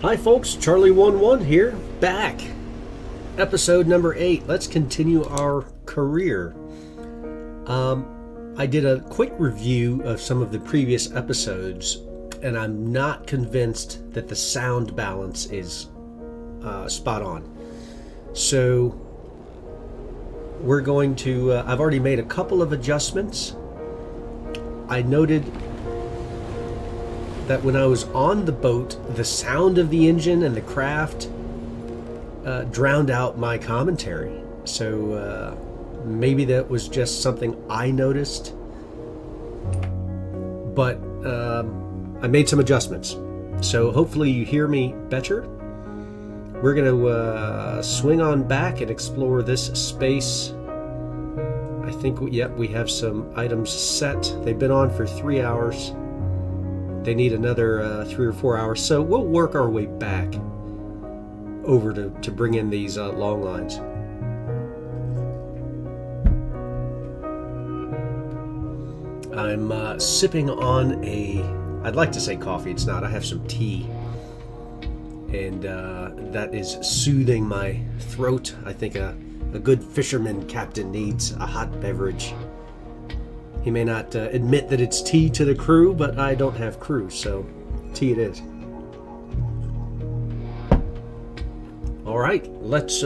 Hi folks, Charlie11 here, back. Episode number 8. Let's continue our career. I did a quick review of some of the previous episodes, and I'm not convinced that the sound balance is spot on. So we're going to, I've already made a couple of adjustments. I noted that when I was on the boat, the sound of the engine and the craft drowned out my commentary. So maybe that was just something I noticed. But I made some adjustments. So hopefully you hear me better. We're going to swing on back and explore this space. I think, we have some items set. They've been on for 3 hours. They need another 3 or 4 hours, so we'll work our way back over to bring in these long lines. I'm sipping on I'd like to say coffee, it's not, I have some tea, and that is soothing my throat. I think a good fisherman captain needs a hot beverage. He may not admit that it's tea to the crew, but I don't have crew, so tea it is. All right, let's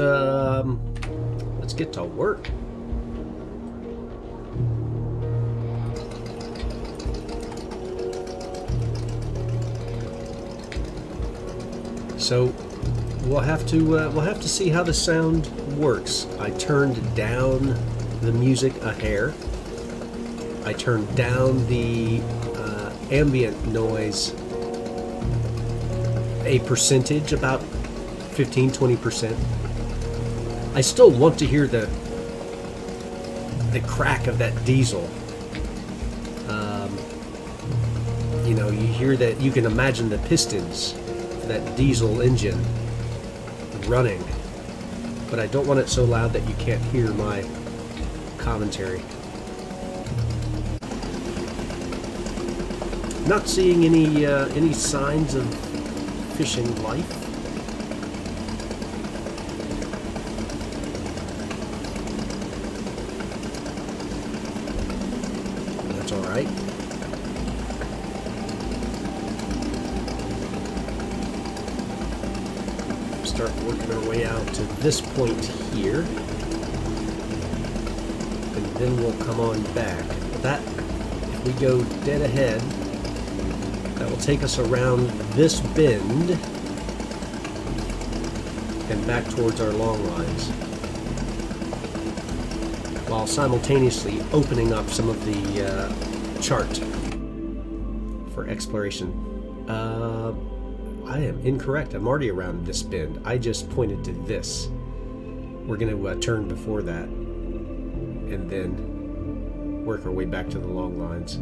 get to work. So we'll have to see how the sound works. I turned down the music a hair. I turned down the ambient noise a percentage, about 15-20%. I still want to hear the crack of that diesel. You hear that, you can imagine the pistons of that diesel engine running, but I don't want it so loud that you can't hear my commentary. Not seeing any signs of fishing life. That's all right. Start working our way out to this point here, and then we'll come on back. That, if we go dead ahead, that will take us around this bend and back towards our long lines, while simultaneously opening up some of the chart for exploration. I am incorrect. I'm already around this bend. I just pointed to this. We're going to turn before that and then work our way back to the long lines.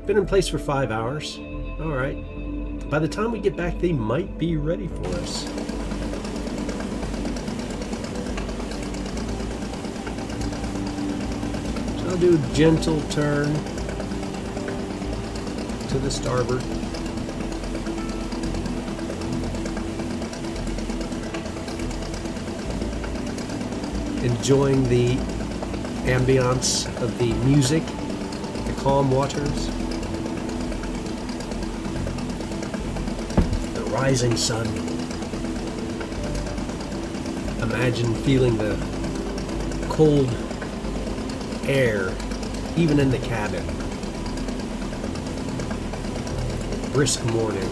Been in place for 5 hours. All right. By the time we get back, they might be ready for us. So I'll do a gentle turn to the starboard. Enjoying the ambiance of the music, the calm waters, the rising sun. Imagine feeling the cold air even in the cabin. Brisk morning.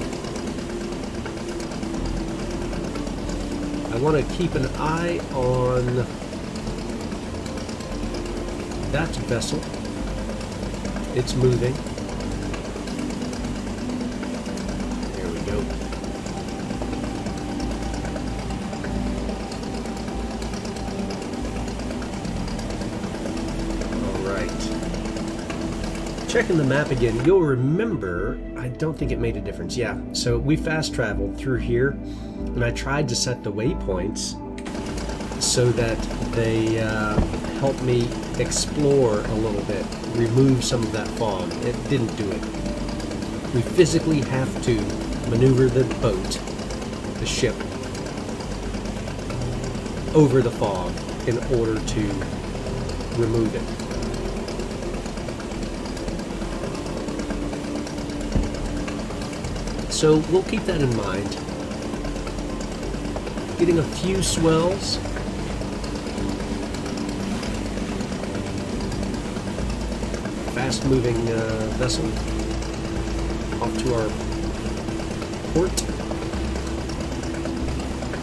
I want to keep an eye on that vessel. It's moving. There we go. All right. Checking the map again, you'll remember, I don't think it made a difference. Yeah, so we fast traveled through here, and I tried to set the waypoints so that they help me explore a little bit, remove some of that fog. It didn't do it. We physically have to maneuver the boat the ship over the fog in order to remove it. So we'll keep that in mind. Getting a few swells. Fast-moving vessel off to our port.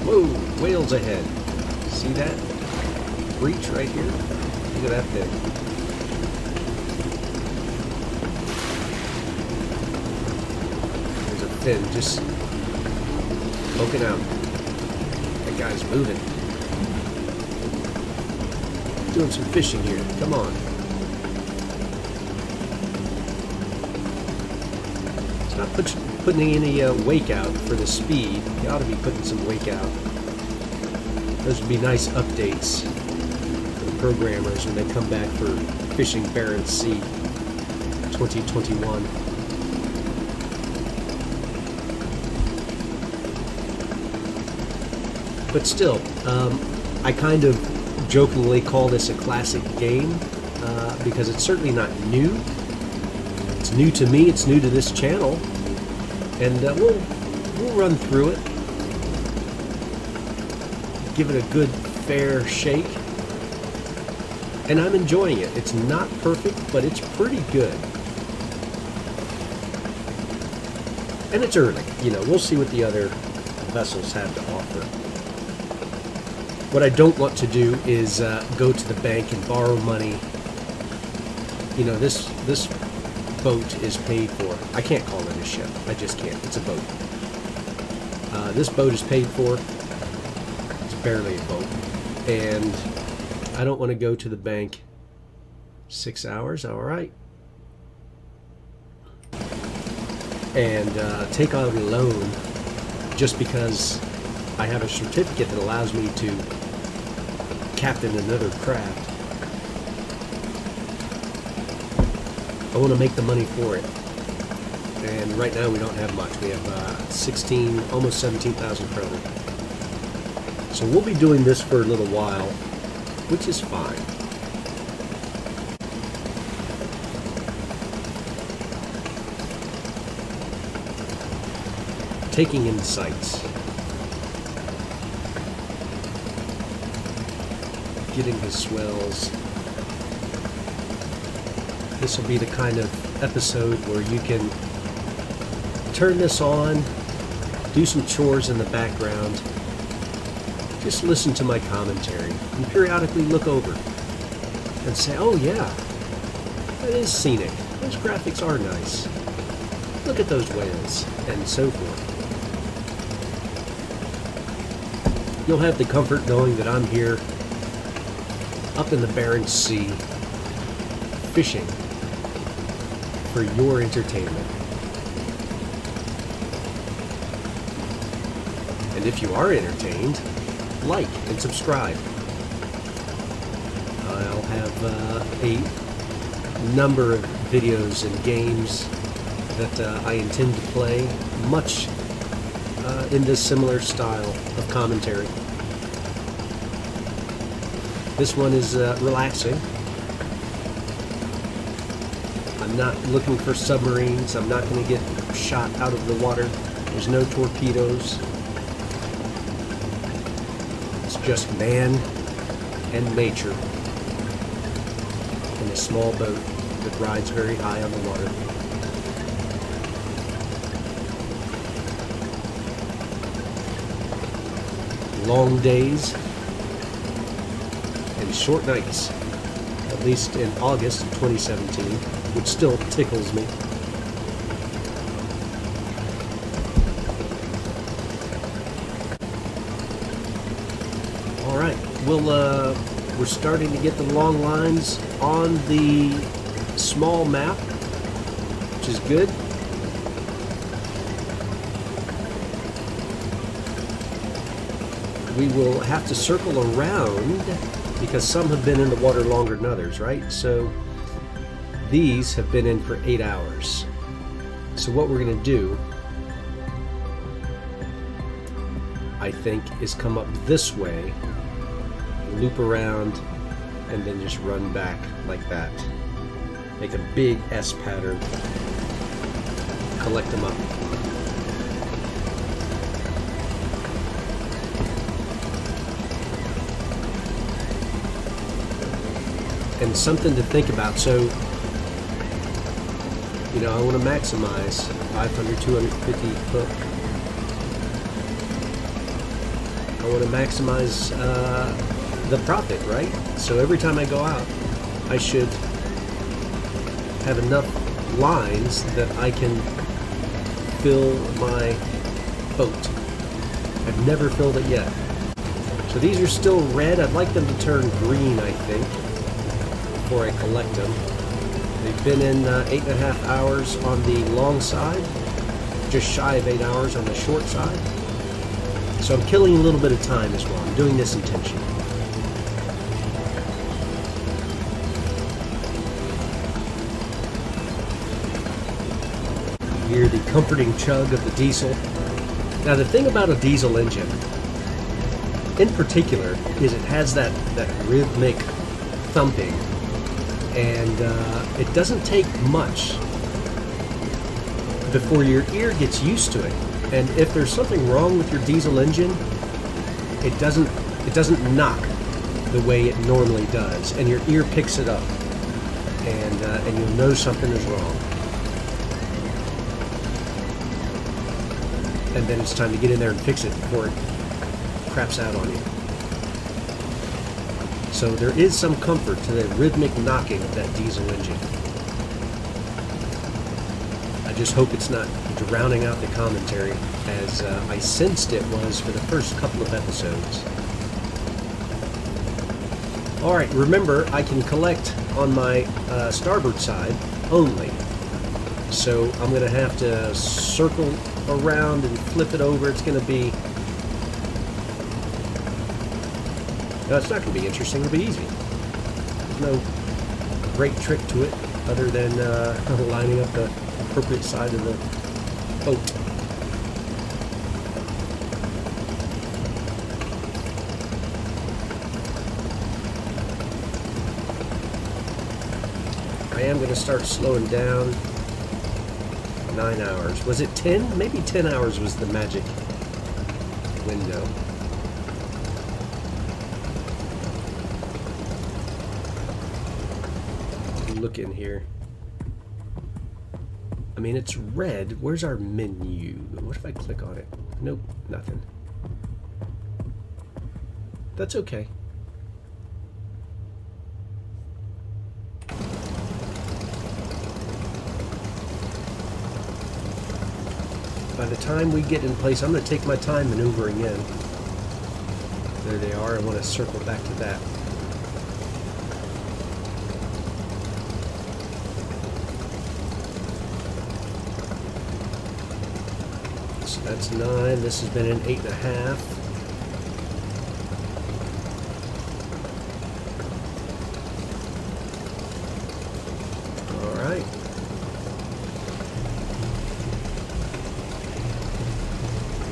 Whoa, whales ahead. See that? Breach right here. Look at that thing. There's a fin just poking out. That guy's moving. Doing some fishing here. Come on. It's not putting any wake out for the speed. You ought to be putting some wake out. Those would be nice updates for the programmers when they come back for fishing Barents Sea 2021. But still, I kind of jokingly call this a classic game because it's certainly not new. It's new to me, it's new to this channel, and we'll run through it. Give it a good, fair shake. And I'm enjoying it. It's not perfect, but it's pretty good. And it's early. You know, we'll see what the other vessels have to offer. What I don't want to do is go to the bank and borrow money. You know, this boat is paid for. I can't call it a ship. I just can't. It's a boat. This boat is paid for. Barely a boat, and I don't want to go to the bank 6 hours, all right, and take out a loan just because I have a certificate that allows me to captain another craft. I want to make the money for it, and right now we don't have much. We have almost 17,000 kroner. So we'll be doing this for a little while, which is fine. Taking in sights. Getting the swells. This will be the kind of episode where you can turn this on, do some chores in the background, just listen to my commentary, and periodically look over and say, oh yeah, that is scenic. Those graphics are nice. Look at those whales, and so forth. You'll have the comfort knowing that I'm here up in the Barents Sea fishing for your entertainment. And if you are entertained, like and subscribe. I'll have a number of videos and games that I intend to play, much in this similar style of commentary. This one is relaxing. I'm not looking for submarines. I'm not going to get shot out of the water. There's no torpedoes. Just man and nature in a small boat that rides very high on the water. Long days and short nights, at least in August of 2017, which still tickles me. We're starting to get the long lines on the small map, which is good. We will have to circle around because some have been in the water longer than others, right? So these have been in for 8 hours. So what we're going to do I think, is come up this way, loop around, and then just run back like that. Make a big S pattern. Collect them up. And something to think about. So, you know, I want to maximize 500, 250 hook. I want to maximize the profit, right? So every time I go out, I should have enough lines that I can fill my boat. I've never filled it yet. So these are still red. I'd like them to turn green, I think, before I collect them. They've been in 8.5 hours on the long side, just shy of 8 hours on the short side. So I'm killing a little bit of time as well. I'm doing this intentionally. You hear the comforting chug of the diesel. Now the thing about a diesel engine, in particular, is it has that rhythmic thumping, and it doesn't take much before your ear gets used to it. And if there's something wrong with your diesel engine, it doesn't knock the way it normally does, and your ear picks it up, and you'll know something is wrong. And then it's time to get in there and fix it before it craps out on you. So there is some comfort to the rhythmic knocking of that diesel engine. I just hope it's not drowning out the commentary, as I sensed it was for the first couple of episodes. Alright, remember, I can collect on my starboard side only. So I'm going to have to circle around and flip it over. It's going to be... No, it's not going to be interesting. It'll be easy. There's no great trick to it other than lining up the appropriate side of the boat. I am going to start slowing down. 9 hours. Was it 10? Maybe 10 hours was the magic window. Look in here. I mean, it's red. Where's our menu? What if I click on it? Nope, nothing. That's okay. By the time we get in place, I'm going to take my time maneuvering in. There they are. I want to circle back to that. So that's 9. This has been an 8.5.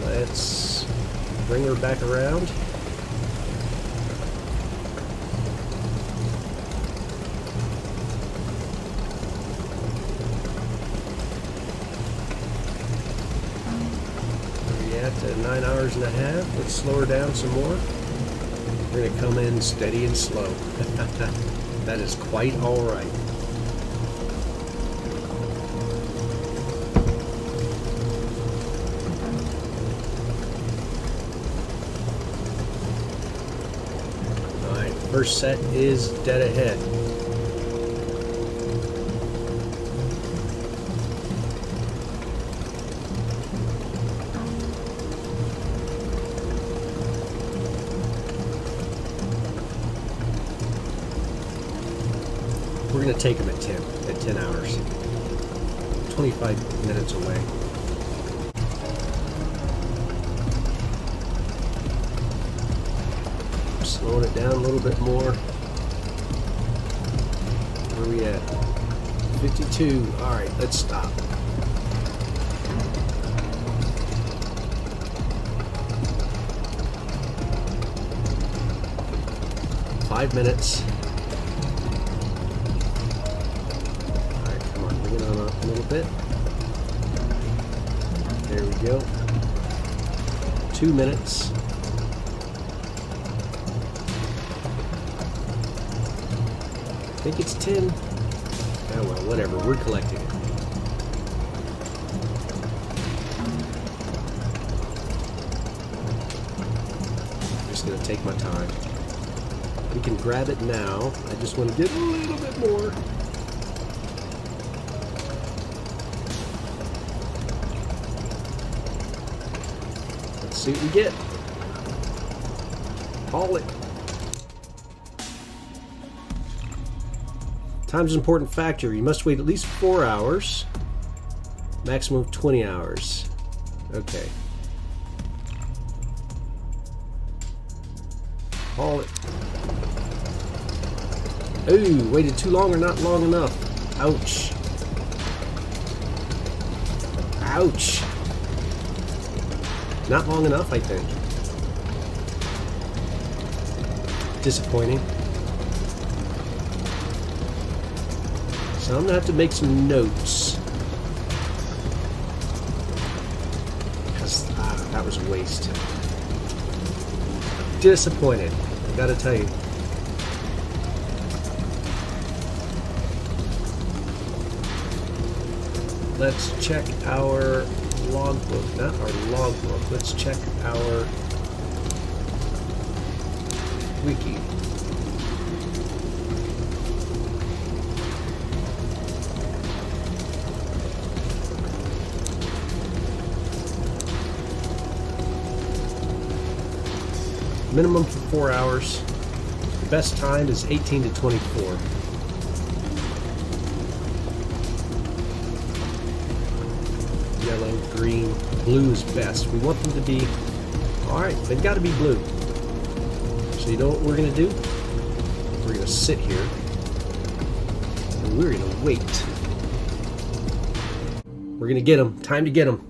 Let's bring her back around. Where are we at? 9 hours and a half. Let's slow her down some more. We're going to come in steady and slow. That is quite all right. First set is dead ahead. We're going to take them at 10 hours. 25 minutes away. Slowing it down a little bit more. Where are we at? 52. Alright, let's stop. 5 minutes. Alright, come on, bring it on up a little bit. There we go. 2 minutes. I think it's 10. Oh well, whatever, we're collecting it. I'm just gonna take my time. We can grab it now. I just want to get a little bit more. Let's see what we get. Haul it. Time's an important factor. You must wait at least 4 hours. Maximum of 20 hours. Okay. Haul it. Ooh, waited too long or not long enough. Ouch. Ouch. Not long enough, I think. Disappointing. So I'm gonna have to make some notes. Because that was a waste. Disappointed, I gotta tell you. Let's check our logbook, not our logbook. Let's check our wiki. Minimum for 4 hours. The best time is 18 to 24. Yellow, green, blue is best. We want them to be, alright, they've got to be blue. So you know what we're going to do? We're going to sit here and we're going to wait. We're going to get them. Time to get them.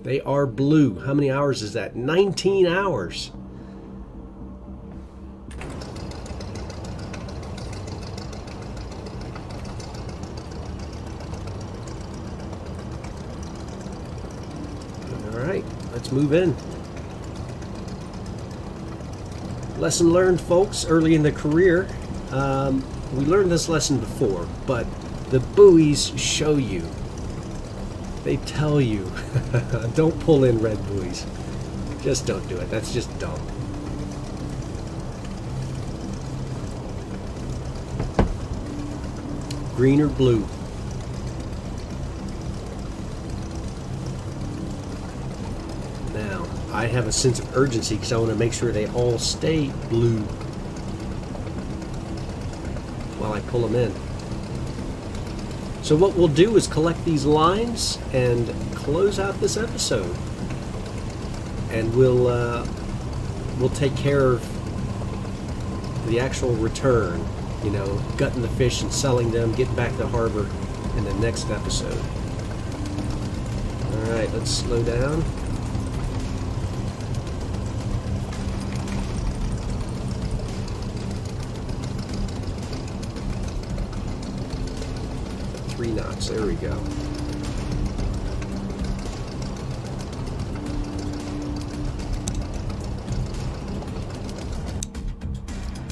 They are blue. How many hours is that? 19 hours. Let's move in. Lesson learned, folks, early in the career. We learned this lesson before, but the buoys show you. They tell you. Don't pull in red buoys. Just don't do it. That's just dumb. Green or blue? I have a sense of urgency because I want to make sure they all stay blue while I pull them in. So what we'll do is collect these lines and close out this episode, and we'll take care of the actual return. You know, gutting the fish and selling them, getting back to the harbor in the next episode. All right, let's slow down. There we go.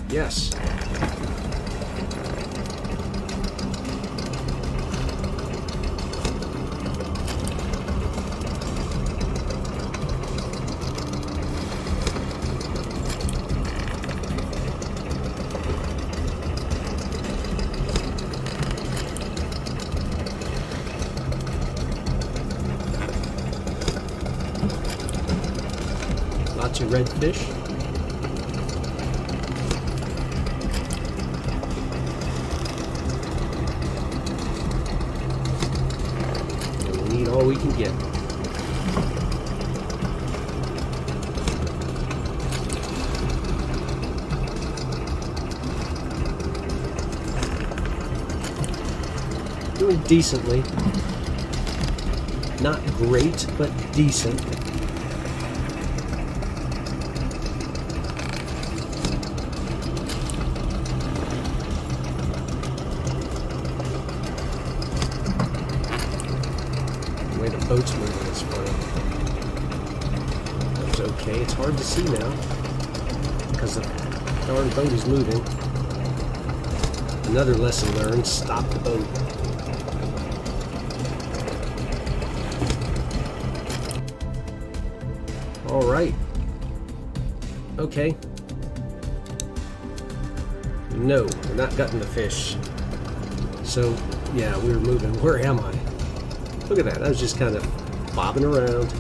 Yes. Lots of red fish. And we need all we can get. Doing decently. Not great, but decent. boat's moving. It's funny. That's okay. It's hard to see now because the darn boat is moving. Another lesson learned: stop the boat. All right. Okay. No, we're not gutting the fish. So, yeah, we were moving. Where am I? Look at that. I was just kind of bobbing around.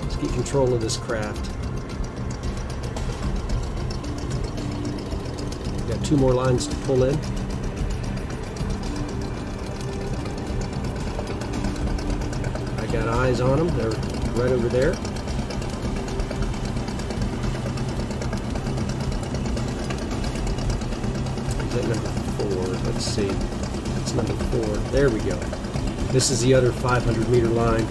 Let's get control of this craft. Got 2 more lines to pull in. I got eyes on them. They're right over there. Is that number 4? Let's see. That's number 4. There we go. This is the other 500-meter line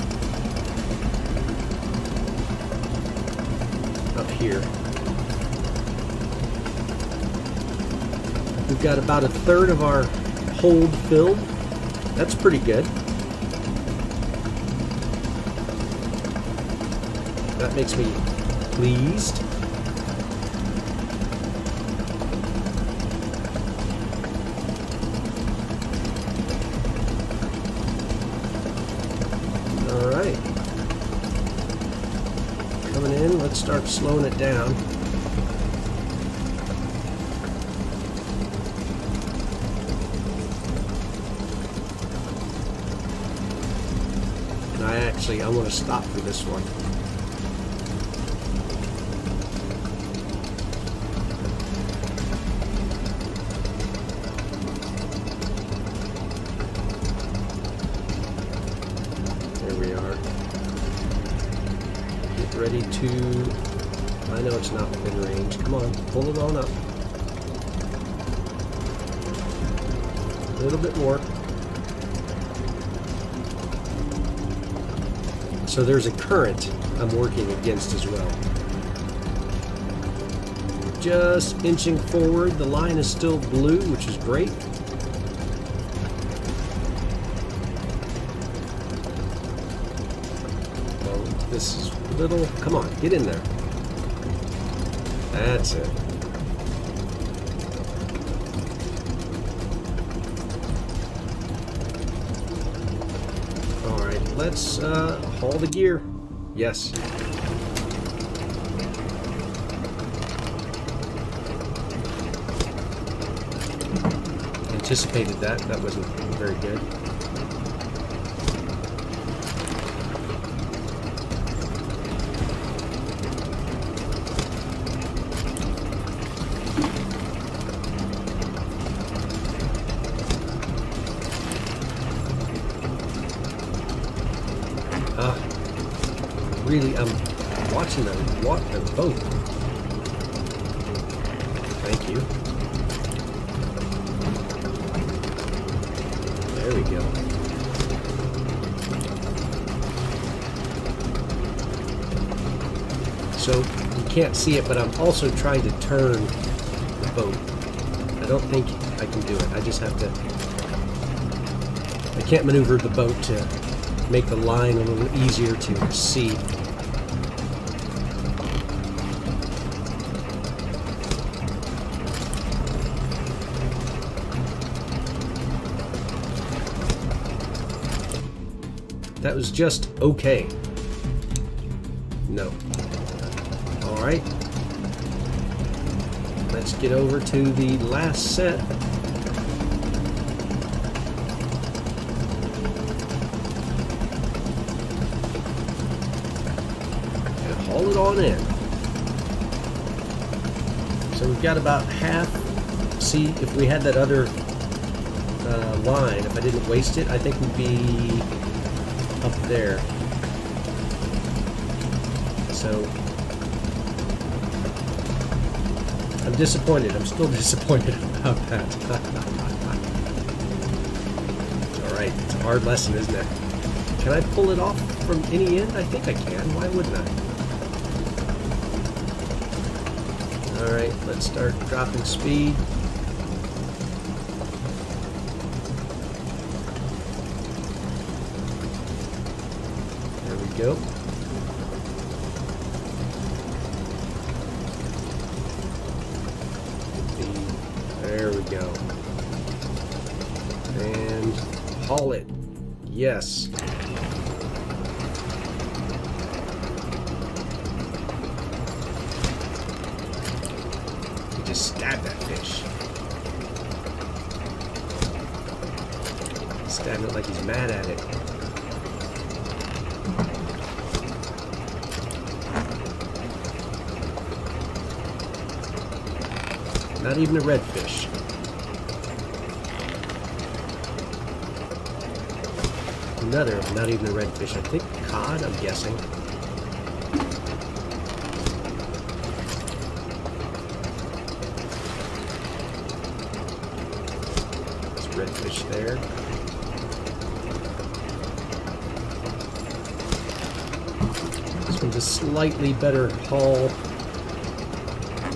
up here. We've got about a third of our hold filled. That's pretty good. That makes me pleased. All right. Coming in, let's start slowing it down. And I want to stop for this one. Ready to, I know it's not within range. Come on, pull it on up. A little bit more. So there's a current I'm working against as well. Just inching forward. The line is still blue, which is great. This is little, come on, get in there. That's it. All right, let's haul the gear. Yes. Anticipated that. That wasn't very good. Really, I'm watching them walk the boat. Thank you. There we go. So you can't see it, but I'm also trying to turn the boat. I don't think I can do it. I just have to. I can't maneuver the boat to make the line a little easier to see. That was just okay. No. All right. Let's get over to the last set. And haul it on in. So we've got about half. See, if we had that other line, if I didn't waste it, I think we'd be up there. So I'm disappointed. I'm still disappointed about that. Alright, it's a hard lesson, isn't it? Can I pull it off from any end? I think I can. Why wouldn't I? Alright, let's start dropping speed. go. There we go. And haul it. Yes. You just stab that fish. Stabbing it like he's mad at it. Not even a redfish. Another, not even a redfish. I think cod, I'm guessing. There's redfish there. This one's a slightly better haul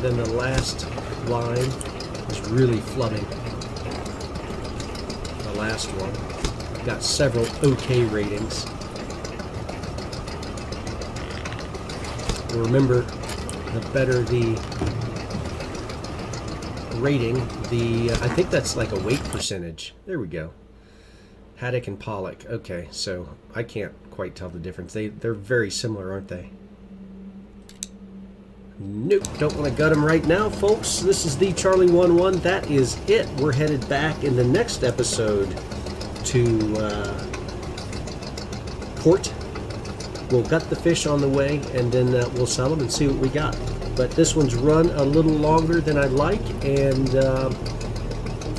than the last line. It's really flooding. The last one got several okay ratings. Remember, the better the rating, I think that's like a weight percentage. There we go. Haddock and pollock. Okay, so I can't quite tell the difference. They're very similar, aren't they? Nope, don't want to gut them right now, folks. This is the Charlie11. That is it. We're headed back in the next episode to port. We'll gut the fish on the way, and then we'll sell them and see what we got. But this one's run a little longer than I'd like, and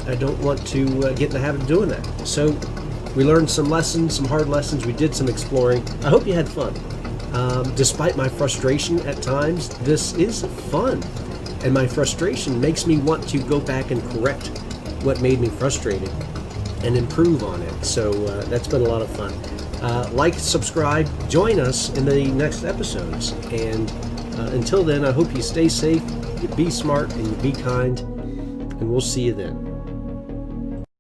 I don't want to get in the habit of doing that. So we learned some lessons, some hard lessons. We did some exploring. I hope you had fun. Despite my frustration at times, this is fun. And my frustration makes me want to go back and correct what made me frustrated and improve on it. So that's been a lot of fun. Like, subscribe, join us in the next episodes. And until then, I hope you stay safe, you be smart, and you be kind. And we'll see you then.